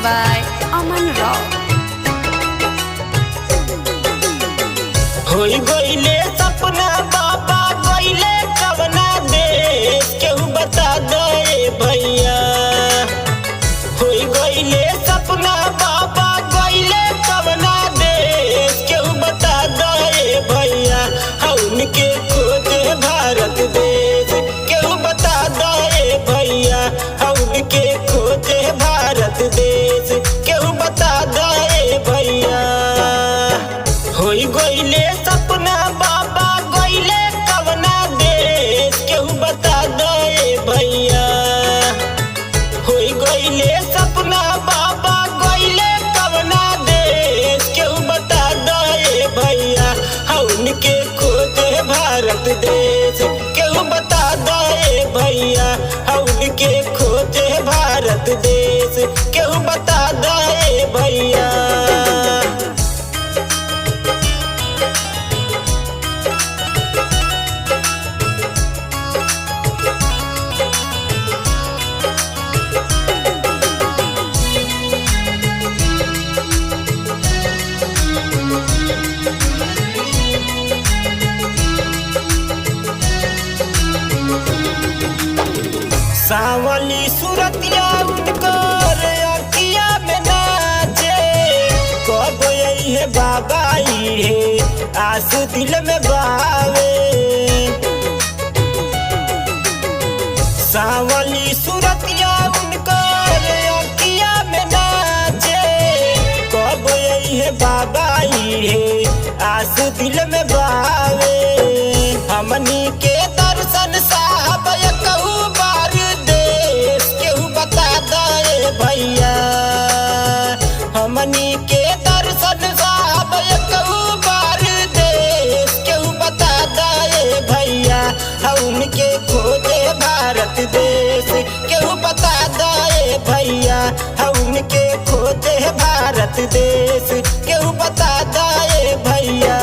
by Aman Rao. होई गईले सपना बाबा गईले कवना देश केहू बता दे भैया। होई गईले सपना बाबा गईले कवना देश केहू बता दे भैया। उनके खोजे भारत देश केहू बता दे भैया। उनके खोजे भारत देश केहू बता दे भैया। होई गईले सपना बाबा गईले कवना देश केहू बता दे भैया। होई गईले सपना बाबा गईले कवना देश केहू बता दे भैया। उनके खोजे भारत देश केहू बता दे भैया। उनके खोजे भारत देश केहू बता दे भैया। सावली सूरतिया उनकर अखिया में नाचे। कब है बाबा है आंसू दिल में बावे। सावली सूरतिया उनकर अखिया में नाचे। कब है बाबा है आंसू दिल में बावे। हमनी के दर्शन साहब कहू भैया। हमनी के दर्शन साहब कहू बार देश केहू बता दे भैया। उनके खोजे भारत देश केहू बता दे भैया। उनके खोजे भारत देश केहू बता दे भैया।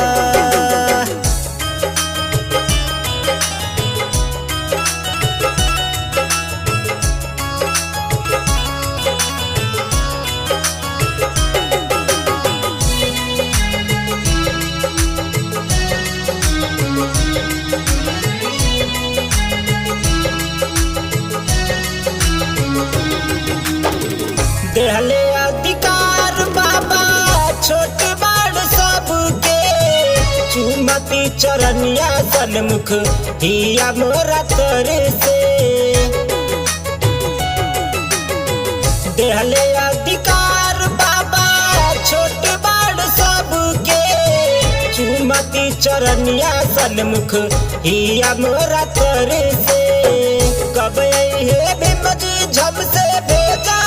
देहले अधिकार बाबा छोट बड़ सबके। चुमती चरनिया सन्मुख हिया मोरा तर से। देहले अधिकार बाबा छोट बड़ सबके। चुमती चरनिया सन्मुख हिया मोरा तर से। कब है भीम जी झम से भेजा